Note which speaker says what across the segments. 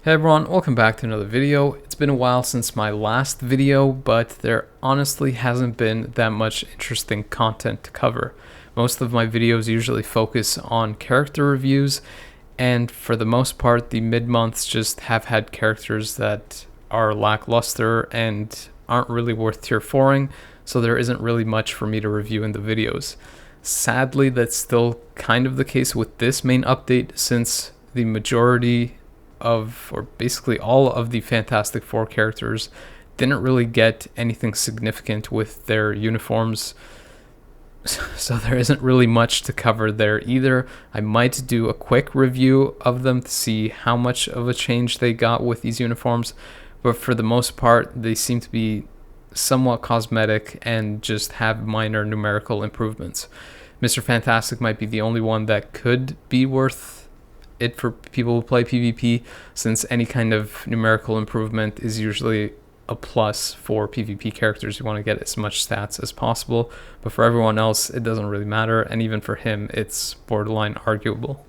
Speaker 1: Hey everyone, welcome back to another video. It's been a while since my last video, but there honestly hasn't been that much interesting content to cover. Most of my videos usually focus on character reviews, and for the most part the mid-months just have had characters that are lackluster and aren't really worth tier 4ing, so there isn't really much for me to review in the videos. Sadly, that's still kind of the case with this main update, since the majority of, or basically all of the Fantastic Four characters didn't really get anything significant with their uniforms, so there isn't really much to cover there either. I might do a quick review of them to see how much of a change they got with these uniforms, but for the most part they seem to be somewhat cosmetic and just have minor numerical improvements. Mr. Fantastic might be the only one that could be worth it for people who play PvP, since any kind of numerical improvement is usually a plus for PvP characters. You want to get as much stats as possible, but for everyone else it doesn't really matter, and even for him it's borderline arguable.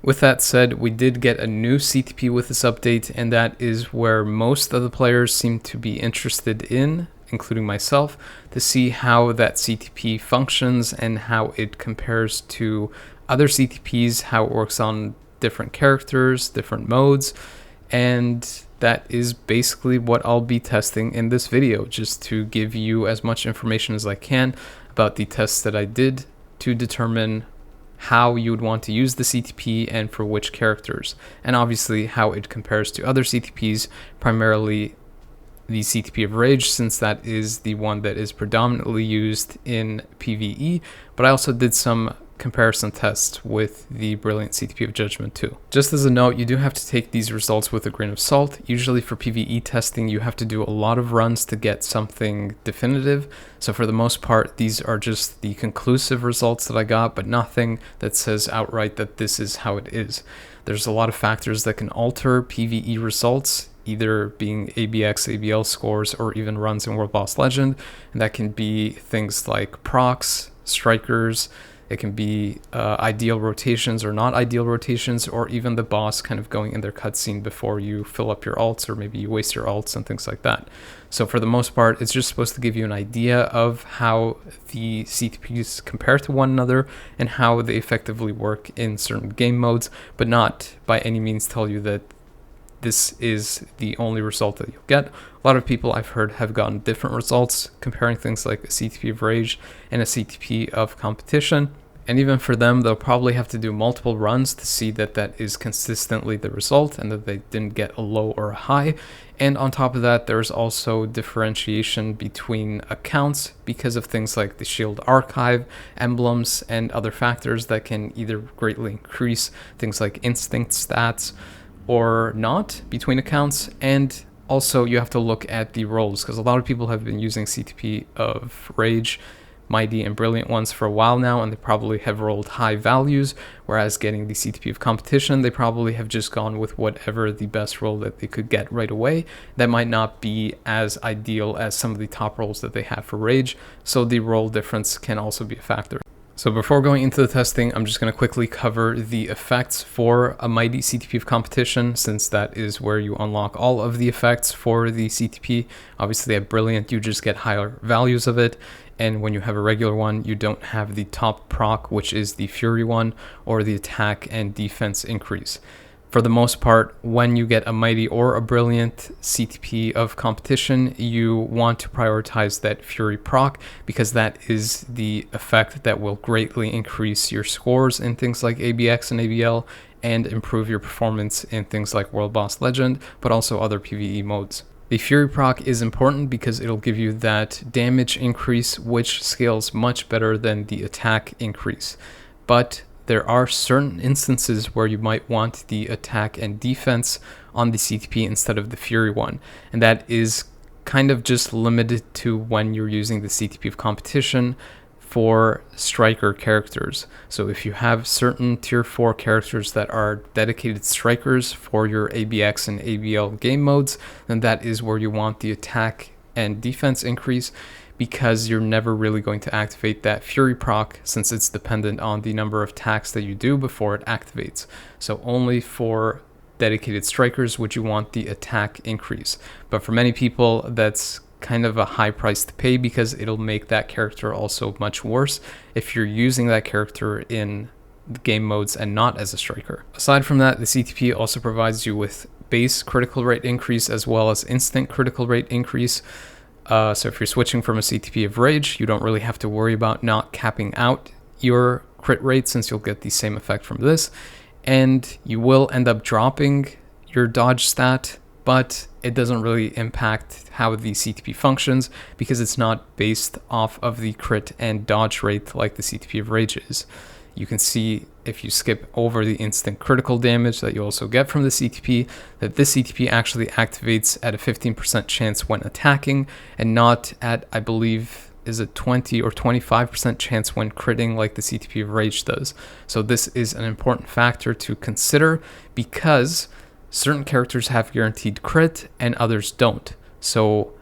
Speaker 1: With that said, we did get a new CTP with this update, and that is where most of the players seem to be interested in, including myself, to see how that CTP functions and how it compares to other CTPs, how it works on different characters, different modes, and that is basically what I'll be testing in this video, just to give you as much information as I can about the tests that I did to determine how you would want to use the CTP and for which characters, and obviously how it compares to other CTPs, primarily the CTP of Rage, since that is the one that is predominantly used in PvE, but I also did some comparison tests with the brilliant CTP of Judgment too. Just as a note, you do have to take these results with a grain of salt. Usually for PvE testing you have to do a lot of runs to get something definitive, so for the most part these are just the conclusive results that I got, but nothing that says outright that this is how it is. There's a lot of factors that can alter PvE results, either being ABX, ABL scores, or even runs in World Boss Legend, and that can be things like procs, strikers, it can be ideal rotations or not ideal rotations, or even the boss kind of going in their cutscene before you fill up your ults, or maybe you waste your ults and things like that. So for the most part, it's just supposed to give you an idea of how the CTPs compare to one another and how they effectively work in certain game modes, but not by any means tell you that this is the only result that you'll get. A lot of people I've heard have gotten different results comparing things like a CTP of Rage and a CTP of Competition, and even for them they'll probably have to do multiple runs to see that that is consistently the result and that they didn't get a low or a high. And on top of that, there's also differentiation between accounts because of things like the shield archive, emblems, and other factors that can either greatly increase things like instinct stats or not between accounts. And also you have to look at the roles, because a lot of people have been using CTP of Rage, Mighty, and Brilliant ones for a while now, and they probably have rolled high values, whereas getting the CTP of Competition, they probably have just gone with whatever the best roll that they could get right away. That might not be as ideal as some of the top rolls that they have for Rage, so the roll difference can also be a factor. So before going into the testing, I'm just going to quickly cover the effects for a Mighty CTP of Competition, since that is where you unlock all of the effects for the CTP. Obviously at Brilliant you just get higher values of it, and when you have a regular one you don't have the top proc, which is the Fury one, or the attack and defense increase. For the most part, when you get a Mighty or a Brilliant CTP of Competition, you want to prioritize that Fury proc, because that is the effect that will greatly increase your scores in things like ABX and ABL and improve your performance in things like World Boss Legend, but also other PvE modes. The Fury proc is important because it'll give you that damage increase, which scales much better than the attack increase. But there are certain instances where you might want the attack and defense on the CTP instead of the Fury one, and that is kind of just limited to when you're using the CTP of Competition for striker characters. So if you have certain tier 4 characters that are dedicated strikers for your ABX and ABL game modes, then that is where you want the attack and defense increase, because you're never really going to activate that Fury proc, since it's dependent on the number of attacks that you do before it activates. So only for dedicated strikers would you want the attack increase. But for many people, that's kind of a high price to pay because it'll make that character also much worse if you're using that character in the game modes and not as a striker. Aside from that, the CTP also provides you with base critical rate increase as well as instant critical rate increase. So if you're switching from a CTP of Rage, you don't really have to worry about not capping out your crit rate since you'll get the same effect from this. And you will end up dropping your dodge stat, but it doesn't really impact how the CTP functions because it's not based off of the crit and dodge rate like the CTP of Rage is. You can see if you skip over the instant critical damage that you also get from the CTP, that this CTP actually activates at a 15% chance when attacking and not at, I believe, is a 20 or 25% chance when critting like the CTP of Rage does. So this is an important factor to consider because certain characters have guaranteed crit and others don't. So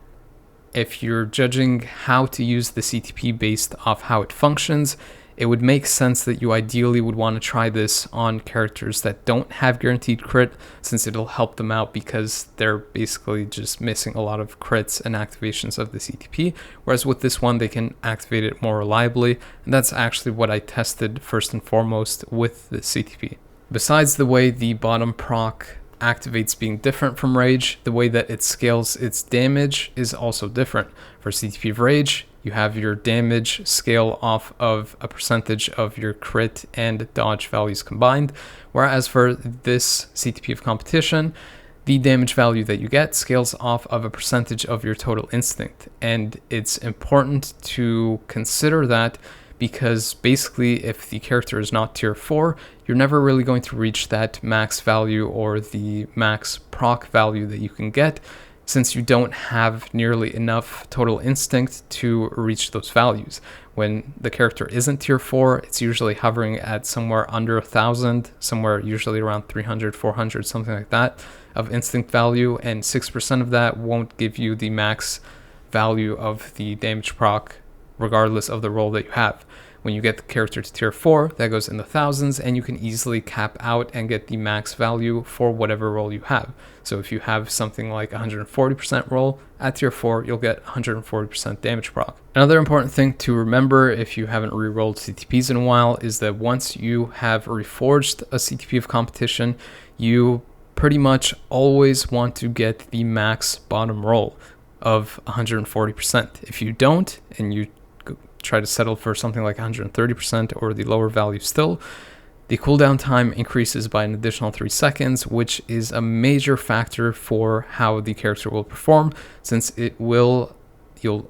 Speaker 1: if you're judging how to use the CTP based off how it functions, it would make sense that you ideally would want to try this on characters that don't have guaranteed crit, since it'll help them out because they're basically just missing a lot of crits and activations of the CTP, whereas with this one they can activate it more reliably, and that's actually what I tested first and foremost with the CTP. Besides the way the bottom proc activates being different from Rage, the way that it scales its damage is also different. For CTP of Rage, you have your damage scale off of a percentage of your crit and dodge values combined, whereas for this CTP of Competition, the damage value that you get scales off of a percentage of your total instinct. And it's important to consider that because basically if the character is not tier 4, you're never really going to reach that max value or the max proc value that you can get, since you don't have nearly enough total instinct to reach those values. When the character isn't tier 4, it's usually hovering at somewhere under 1,000, somewhere usually around 300, 400, something like that of instinct value, and 6% of that won't give you the max value of the damage proc regardless of the role that you have. When you get the character to tier 4, that goes in the thousands, and you can easily cap out and get the max value for whatever role you have. So if you have something like 140% roll at tier 4, you'll get 140% damage proc. Another important thing to remember if you haven't re-rolled CTPs in a while is that once you have reforged a CTP of Competition, you pretty much always want to get the max bottom roll of 140%. If you don't, and you try to settle for something like 130% or the lower value still, the cooldown time increases by an additional 3 seconds, which is a major factor for how the character will perform, since you'll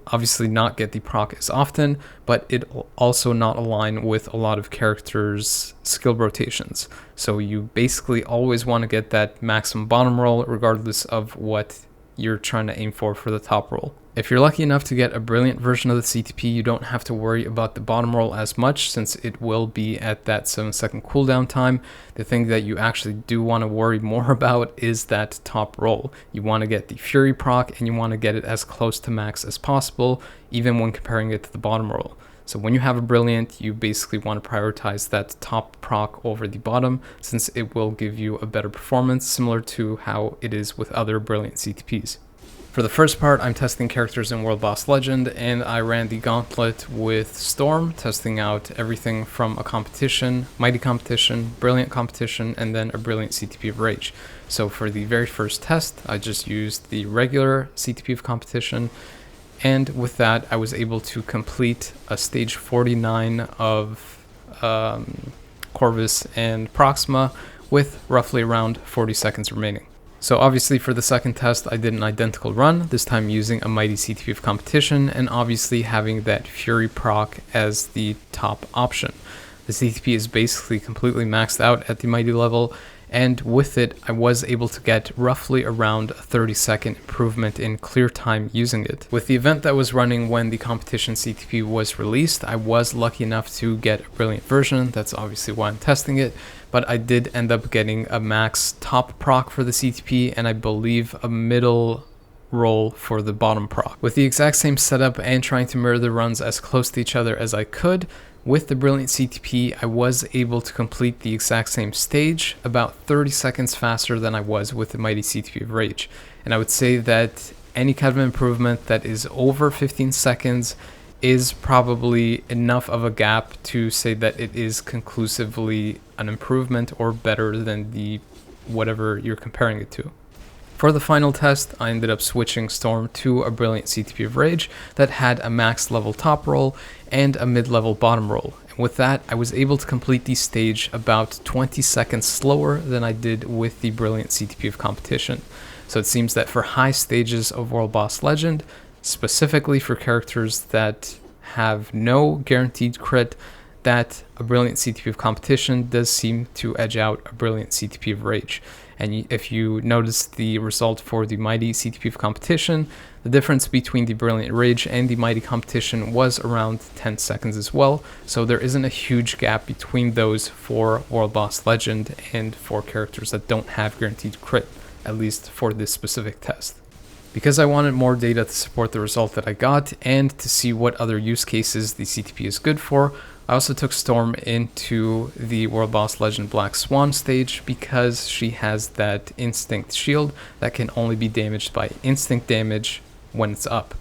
Speaker 1: obviously not get the proc as often, but it'll also not align with a lot of characters' skill rotations. So you basically always want to get that maximum bottom roll regardless of what you're trying to aim for the top roll. If you're lucky enough to get a brilliant version of the CTP, you don't have to worry about the bottom roll as much, since it will be at that 7-second cooldown time. The thing that you actually do want to worry more about is that top roll. You want to get the Fury proc, and you want to get it as close to max as possible, even when comparing it to the bottom roll. So when you have a brilliant, you basically want to prioritize that top proc over the bottom, since it will give you a better performance, similar to how it is with other brilliant CTPs. For the first part, I'm testing characters in World Boss Legend, and I ran the gauntlet with Storm, testing out everything from a competition, mighty competition, brilliant competition, and then a brilliant CTP of Rage. So for the very first test, I just used the regular CTP of Competition, and with that, I was able to complete a stage 49 of Corvus and Proxima with roughly around 40 seconds remaining. So obviously for the second test, I did an identical run, this time using a mighty CTP of Competition, and obviously having that Fury proc as the top option. The CTP is basically completely maxed out at the mighty level, and with it, I was able to get roughly around a 30-second improvement in clear time using it. With the event that was running when the competition CTP was released, I was lucky enough to get a brilliant version. That's obviously why I'm testing it, but I did end up getting a max top proc for the CTP, and I believe a middle roll for the bottom proc. With the exact same setup and trying to mirror the runs as close to each other as I could, With the Brilliant CTP, I was able to complete the exact same stage about 30 seconds faster than I was with the Mighty CTP of Rage. And I would say that any kind of improvement that is over 15 seconds is probably enough of a gap to say that it is conclusively an improvement or better than the whatever you're comparing it to. For the final test, I ended up switching Storm to a Brilliant CTP of Rage that had a max level top roll and a mid-level bottom roll. And with that, I was able to complete the stage about 20 seconds slower than I did with the Brilliant CTP of Competition. So it seems that for high stages of World Boss Legend, specifically for characters that have no guaranteed crit, that a Brilliant CTP of Competition does seem to edge out a Brilliant CTP of Rage. And if you notice the result for the Mighty CTP of Competition, the difference between the Brilliant Rage and the Mighty Competition was around 10 seconds as well, so there isn't a huge gap between those for World Boss Legend and for characters that don't have guaranteed crit, at least for this specific test. Because I wanted more data to support the result that I got and to see what other use cases the CTP is good for, I also took Storm into the World Boss Legend Black Swan stage because she has that instinct shield that can only be damaged by instinct damage when it's up.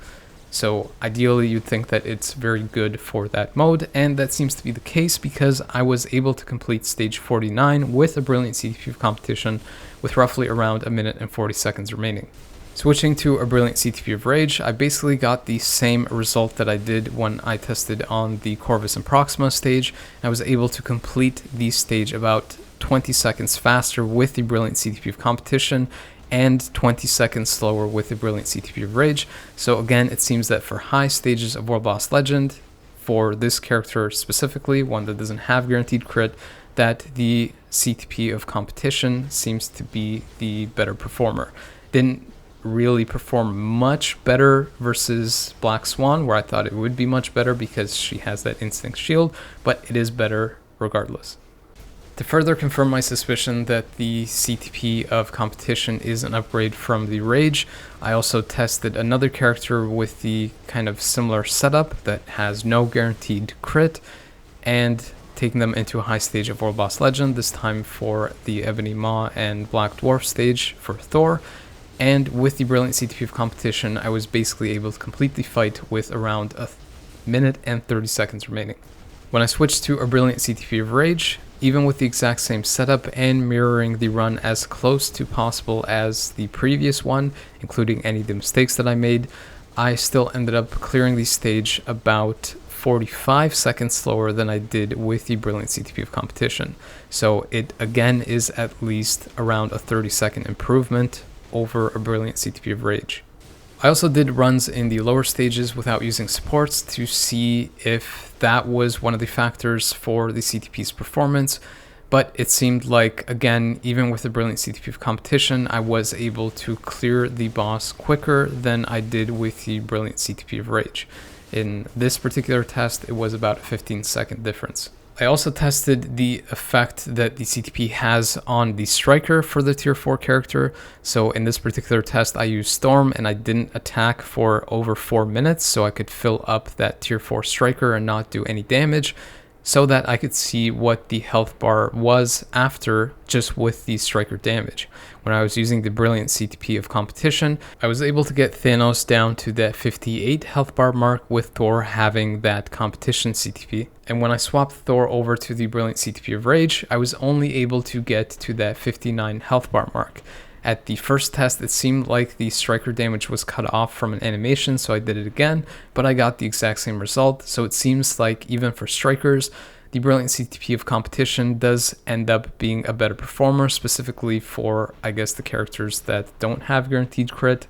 Speaker 1: So ideally you'd think that it's very good for that mode, and that seems to be the case because I was able to complete stage 49 with a Brilliant CTP of Competition with roughly around 1 minute and 40 seconds remaining. Switching to a Brilliant CTP of Rage, I basically got the same result that I did when I tested on the Corvus and Proxima stage. I was able to complete the stage about 20 seconds faster with the Brilliant CTP of Competition and 20 seconds slower with the Brilliant CTP of Rage. So again, it seems that for high stages of World Boss Legend, for this character specifically, one that doesn't have guaranteed crit, that the CTP of Competition seems to be the better performer. Didn't really perform much better versus Black Swan, where I thought it would be much better because she has that instinct shield, but it is better regardless. To further confirm my suspicion that the CTP of Competition is an upgrade from the Rage, I also tested another character with the kind of similar setup that has no guaranteed crit, and taking them into a high stage of World Boss Legend, this time for the Ebony Maw and Black Dwarf stage for Thor. And with the Brilliant CTP of Competition, I was basically able to complete the fight with around 1 minute and 30 seconds remaining. When I switched to a Brilliant CTP of Rage, even with the exact same setup and mirroring the run as close to possible as the previous one, including any of the mistakes that I made, I still ended up clearing the stage about 45 seconds slower than I did with the Brilliant CTP of Competition. So it again is at least around a 30-second improvement over a Brilliant CTP of Rage. I also did runs in the lower stages without using supports to see if that was one of the factors for the CTP's performance, but it seemed like, again, even with the Brilliant CTP of Competition, I was able to clear the boss quicker than I did with the Brilliant CTP of Rage. In this particular test, it was about a 15-second difference. I also tested the effect that the CTP has on the Striker for the tier 4 character. So in this particular test, I used Storm and I didn't attack for over 4 minutes, so I could fill up that tier 4 Striker and not do any damage, so that I could see what the health bar was after just with the Striker damage. When I was using the Brilliant CTP of Competition, I was able to get Thanos down to that 58 health bar mark with Thor having that Competition CTP. And when I swapped Thor over to the Brilliant CTP of Rage, I was only able to get to that 59 health bar mark. At the first test, it seemed like the Striker damage was cut off from an animation, so I did it again, but I got the exact same result. So it seems like even for Strikers, the Brilliant CTP of Competition does end up being a better performer, specifically for, I guess, the characters that don't have guaranteed crit,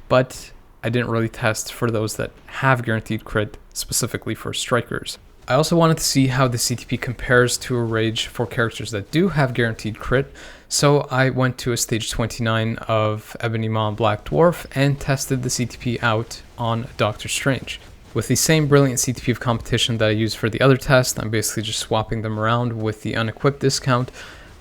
Speaker 1: but I didn't really test for those that have guaranteed crit, specifically for Strikers. I also wanted to see how the CTP compares to a Rage for characters that do have guaranteed crit, so I went to a stage 29 of Ebony Maw and Black Dwarf and tested the CTP out on Doctor Strange. With the same Brilliant CTP of Competition that I used for the other test, I'm basically just swapping them around with the unequipped discount.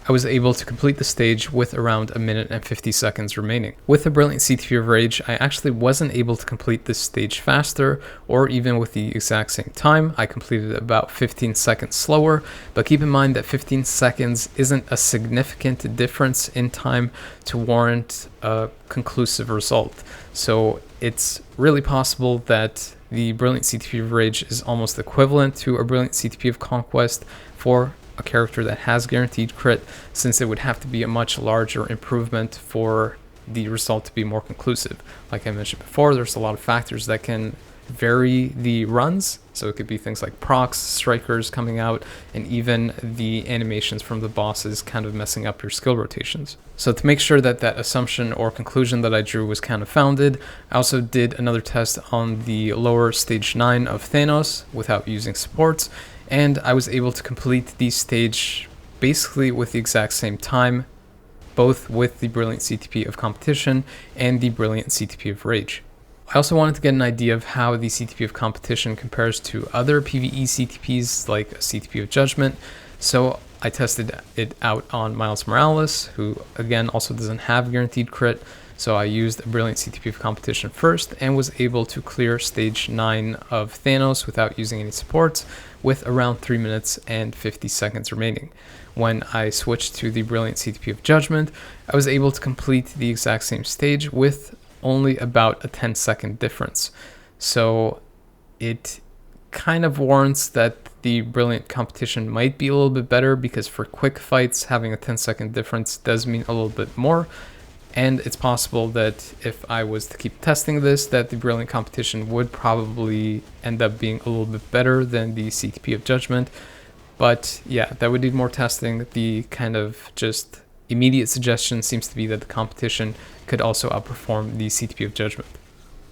Speaker 1: I was able to complete the stage with around 1 minute and 50 seconds remaining. With a brilliant CTP of Rage, I actually wasn't able to complete this stage faster, or even with the exact same time. I completed it about 15 seconds slower, but keep in mind that 15 seconds isn't a significant difference in time to warrant a conclusive result. So it's really possible that the brilliant CTP of Rage is almost equivalent to a brilliant CTP of Conquest for a character that has guaranteed crit, since it would have to be a much larger improvement for the result to be more conclusive. Like I mentioned before, there's a lot of factors that can vary the runs, so it could be things like procs, strikers coming out, and even the animations from the bosses kind of messing up your skill rotations. So to make sure that that assumption or conclusion that I drew was kind of founded, I also did another test on the lower stage 9 of Thanos without using supports, and I was able to complete the stage basically with the exact same time, both with the brilliant CTP of Competition and the brilliant CTP of Rage. I also wanted to get an idea of how the CTP of Competition compares to other PvE CTPs like a CTP of Judgment, so I tested it out on Miles Morales, who again also doesn't have guaranteed crit, so I used a brilliant CTP of Competition first and was able to clear stage 9 of Thanos without using any supports with around 3 minutes and 50 seconds remaining. When I switched to the brilliant CTP of Judgment, I was able to complete the exact same stage with only about a 10-second difference. So it kind of warrants that the brilliant Competition might be a little bit better, because for quick fights, having a 10-second difference does mean a little bit more. And it's possible that if I was to keep testing this, that the brilliant Competition would probably end up being a little bit better than the CTP of Judgment. But yeah, that would need more testing. The kind of just immediate suggestion seems to be that the Competition could also outperform the CTP of Judgment.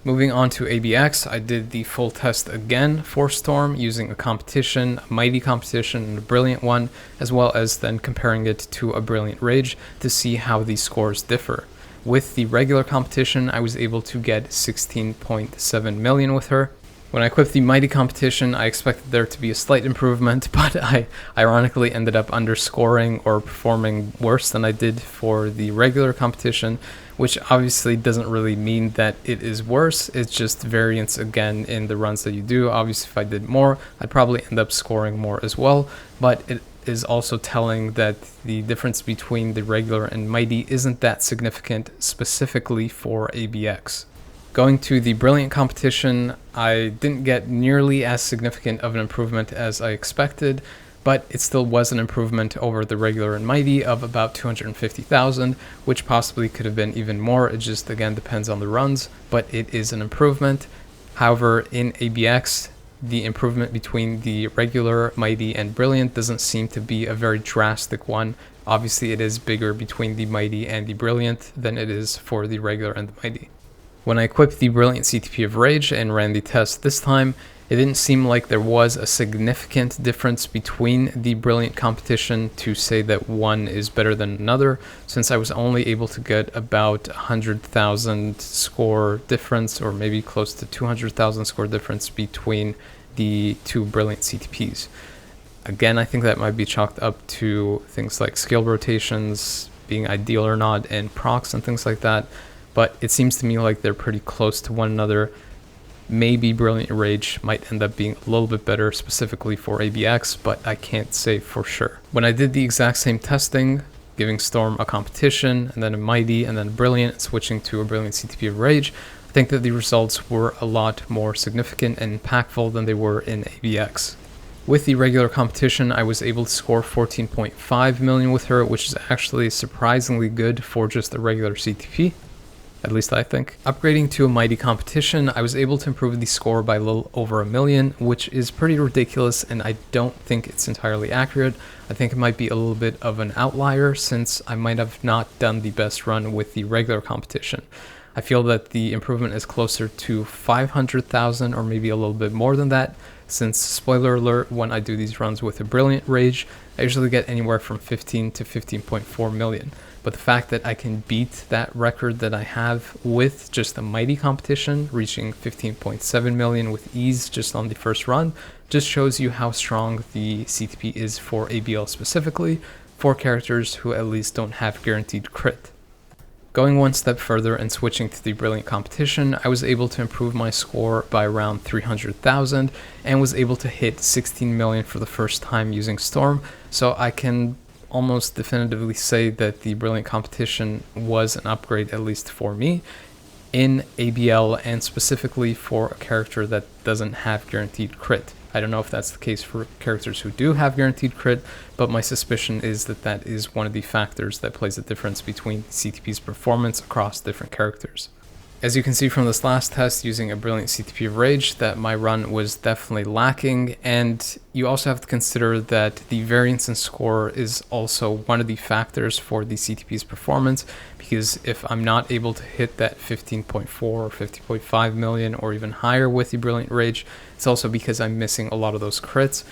Speaker 1: Moving on to ABX, I did the full test again for Storm using a Competition, a Mighty Competition, and a Brilliant one, as well as then comparing it to a Brilliant Rage to see how these scores differ. With the regular Competition, I was able to get 16.7 million with her. When I equipped the Mighty Competition, I expected there to be a slight improvement, but I ironically ended up underscoring or performing worse than I did for the regular Competition, which obviously doesn't really mean that it is worse. It's just variance again in the runs that you do. Obviously, if I did more, I'd probably end up scoring more as well, but it is also telling that the difference between the regular and Mighty isn't that significant specifically for ABX. Going to the Brilliant Competition, I didn't get nearly as significant of an improvement as I expected, but it still was an improvement over the regular and Mighty of about 250,000, which possibly could have been even more. It just again depends on the runs, but it is an improvement. However, in ABX, the improvement between the regular, Mighty, and Brilliant doesn't seem to be a very drastic one. Obviously, it is bigger between the Mighty and the Brilliant than it is for the regular and the Mighty. When I equipped the brilliant CTP of Rage and ran the test this time, it didn't seem like there was a significant difference between the brilliant competition to say that one is better than another, since I was only able to get about 100,000 score difference, or maybe close to 200,000 score difference between the two brilliant CTPs. Again, I think that might be chalked up to things like skill rotations being ideal or not, and procs and things like that. But it seems to me like they're pretty close to one another. Maybe Brilliant Rage might end up being a little bit better specifically for ABX, but I can't say for sure. When I did the exact same testing, giving Storm a competition, and then a Mighty, and then a Brilliant, and switching to a Brilliant CTP of Rage, I think that the results were a lot more significant and impactful than they were in ABX. With the regular competition, I was able to score 14.5 million with her, which is actually surprisingly good for just a regular CTP. At least I think. Upgrading to a Mighty competition, I was able to improve the score by a little over 1 million, which is pretty ridiculous, and I don't think it's entirely accurate. I think it might be a little bit of an outlier, since I might have not done the best run with the regular competition. I feel that the improvement is closer to 500,000 or maybe a little bit more than that, since, spoiler alert, when I do these runs with a Brilliant Rage, I usually get anywhere from 15 to 15.4 million. But the fact that I can beat that record that I have with just a Mighty competition, reaching 15.7 million with ease just on the first run, just shows you how strong the CTP is for ABL specifically. for characters who at least don't have guaranteed crit. Going one step further and switching to the Brilliant Competition, I was able to improve my score by around 300,000 and was able to hit 16 million for the first time using Storm, so I can almost definitively say that the Brilliant Competition was an upgrade, at least for me, in ABL, and specifically for a character that doesn't have guaranteed crit. I don't know if that's the case for characters who do have guaranteed crit, but my suspicion is that that is one of the factors that plays a difference between CTP's performance across different characters. As you can see from this last test using a Brilliant CTP of Rage, that my run was definitely lacking, and you also have to consider that the variance in score is also one of the factors for the CTP's performance, because if I'm not able to hit that 15.4 or 50.5 million or even higher with the Brilliant Rage, it's also because I'm missing a lot of those crits,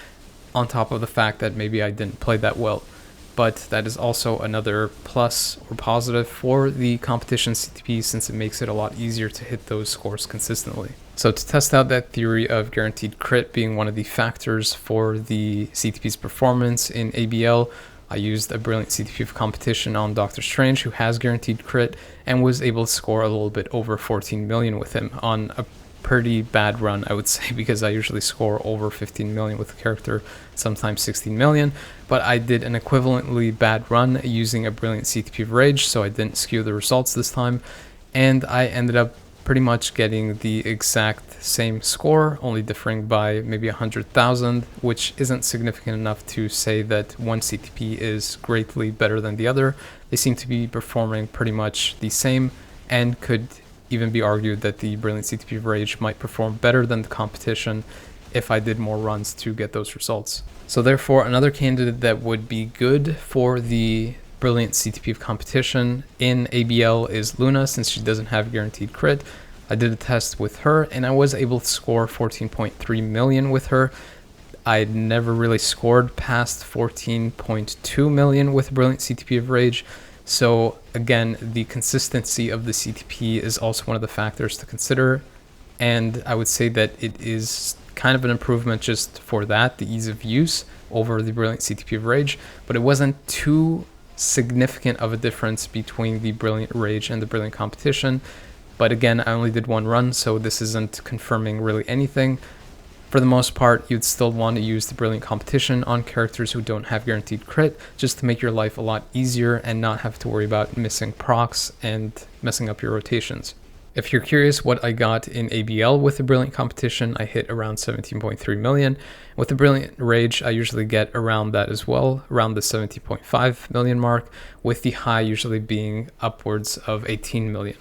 Speaker 1: on top of the fact that maybe I didn't play that well. But that is also another plus or positive for the competition CTP, since it makes it a lot easier to hit those scores consistently. So to test out that theory of guaranteed crit being one of the factors for the CTP's performance in ABL, I used a Brilliant CTP of competition on Doctor Strange, who has guaranteed crit, and was able to score a little bit over 14 million with him on a pretty bad run, I would say, because I usually score over 15 million with a character, sometimes 16 million, but I did an equivalently bad run using a Brilliant CTP of Rage, so I didn't skew the results this time, and I ended up pretty much getting the exact same score, only differing by maybe 100,000, which isn't significant enough to say that one CTP is greatly better than the other. They seem to be performing pretty much the same, and could even be argued that the Brilliant CTP of Rage might perform better than the competition if I did more runs to get those results. So therefore, another candidate that would be good for the Brilliant CTP of competition in ABL is Luna, since she doesn't have guaranteed crit. I did a test with her and I was able to score 14.3 million with her. I'd never really scored past 14.2 million with Brilliant CTP of Rage. So again, the consistency of the CTP is also one of the factors to consider, and I would say that it is kind of an improvement just for that, the ease of use over the Brilliant CTP of Rage, but it wasn't too significant of a difference between the Brilliant Rage and the Brilliant Competition. But again, I only did one run, so this isn't confirming really anything. For the most part, you'd still want to use the Brilliant Competition on characters who don't have guaranteed crit, just to make your life a lot easier and not have to worry about missing procs and messing up your rotations. If you're curious what I got in ABL with the Brilliant Competition, I hit around 17.3 million. With the Brilliant Rage, I usually get around that as well, around the 17.5 million mark, with the high usually being upwards of 18 million.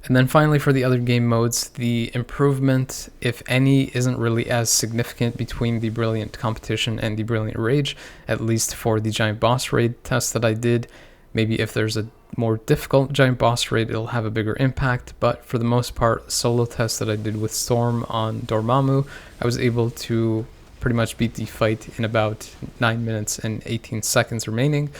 Speaker 1: And then finally, for the other game modes, the improvement, if any, isn't really as significant between the Brilliant Competition and the Brilliant Rage, at least for the Giant Boss Raid test that I did. Maybe if there's a more difficult Giant Boss Raid, it'll have a bigger impact, but for the most part, solo test that I did with Storm on Dormammu, I was able to pretty much beat the fight in about 9 minutes and 18 seconds remaining.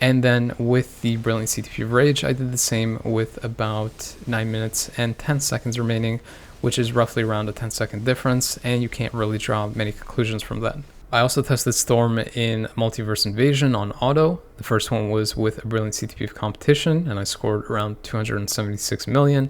Speaker 1: And then with the Brilliant CTP of Rage, I did the same with about 9 minutes and 10 seconds remaining, which is roughly around a 10-second difference, and you can't really draw many conclusions from that. I also tested Storm in Multiverse Invasion on auto. The first one was with a Brilliant CTP of competition, and I scored around 276 million.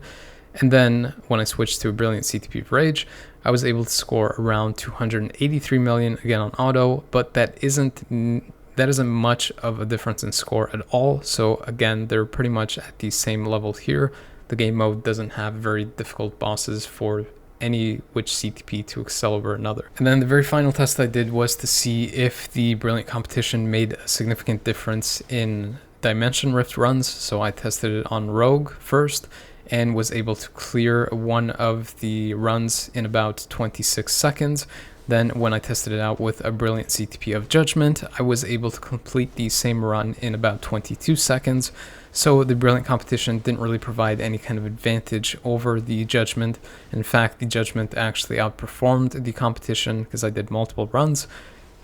Speaker 1: And then when I switched to a Brilliant CTP of Rage, I was able to score around 283 million, again on auto, but that isn't much of a difference in score at all. So again, they're pretty much at the same level here. The game mode doesn't have very difficult bosses for any which CTP to excel over another. And then the very final test I did was to see if the Brilliant Competition made a significant difference in Dimension Rift runs. So I tested it on Rogue first and was able to clear one of the runs in about 26 seconds. Then when I tested it out with a Brilliant CTP of Judgment, I was able to complete the same run in about 22 seconds. So the Brilliant Competition didn't really provide any kind of advantage over the Judgment. In fact, the Judgment actually outperformed the competition because I did multiple runs,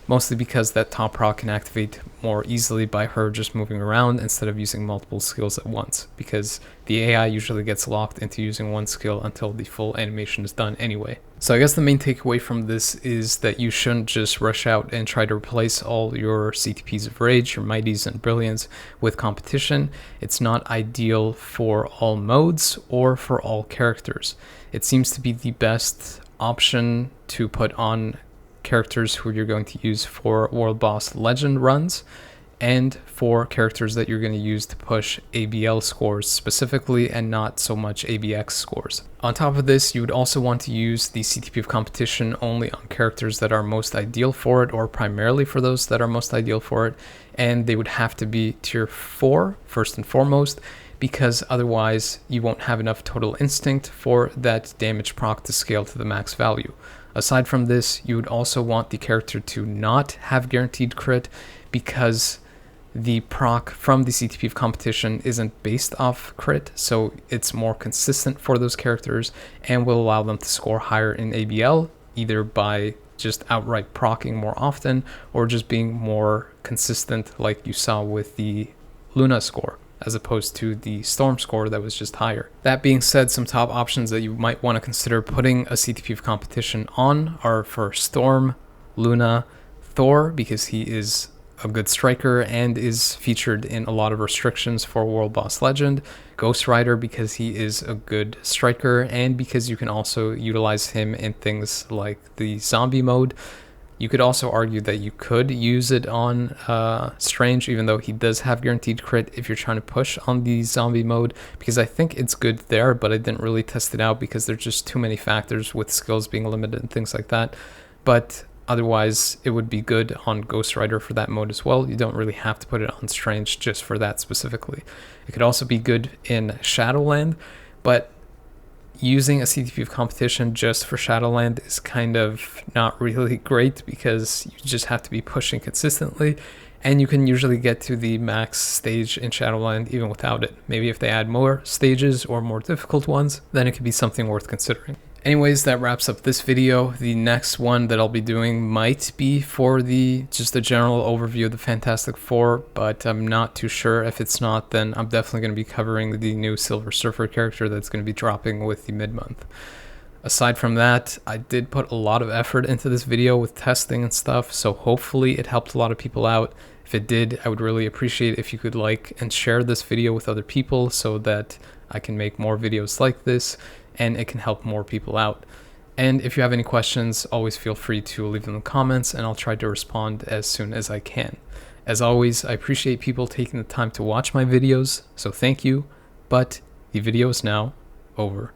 Speaker 1: mostly because that top proc can activate more easily by her just moving around instead of using multiple skills at once, because the AI usually gets locked into using one skill until the full animation is done anyway. So I guess the main takeaway from this is that you shouldn't just rush out and try to replace all your CTPs of Rage, your Mighties, and Brilliance with competition. It's not ideal for all modes or for all characters. It seems to be the best option to put on characters who you're going to use for World Boss Legend runs, and for characters that you're going to use to push ABL scores specifically and not so much ABX scores. On top of this, you would also want to use the CTP of competition only on characters that are most ideal for it, or primarily for those that are most ideal for it, and they would have to be tier 4 first and foremost, because otherwise you won't have enough total instinct for that damage proc to scale to the max value. Aside from this, you would also want the character to not have guaranteed crit, because the proc from the CTP of competition isn't based off crit, so it's more consistent for those characters and will allow them to score higher in ABL, either by just outright proccing more often or just being more consistent, like you saw with the Luna score, as opposed to the Storm score that was just higher. That being said, some top options that you might want to consider putting a CTP of competition on are for Storm, Luna, Thor, because he is a good striker and is featured in a lot of restrictions for World Boss Legend, Ghost Rider because he is a good striker and because you can also utilize him in things like the zombie mode. You could also argue that you could use it on Strange, even though he does have guaranteed crit if you're trying to push on the zombie mode, because I think it's good there, but I didn't really test it out because there's just too many factors with skills being limited and things like that. But otherwise, it would be good on Ghost Rider for that mode as well. You don't really have to put it on Strange just for that specifically. It could also be good in Shadowland, but using a CTP of competition just for Shadowland is kind of not really great because you just have to be pushing consistently, and you can usually get to the max stage in Shadowland even without it. Maybe if they add more stages or more difficult ones, then it could be something worth considering. Anyways, that wraps up this video. The next one that I'll be doing might be for just a general overview of the Fantastic Four, but I'm not too sure. If it's not, then I'm definitely going to be covering the new Silver Surfer character that's going to be dropping with the mid-month. Aside from that, I did put a lot of effort into this video with testing and stuff, so hopefully it helped a lot of people out. If it did, I would really appreciate if you could like and share this video with other people so that I can make more videos like this and it can help more people out. And if you have any questions, always feel free to leave them in the comments and I'll try to respond as soon as I can. As always, I appreciate people taking the time to watch my videos, so thank you, but the video is now over.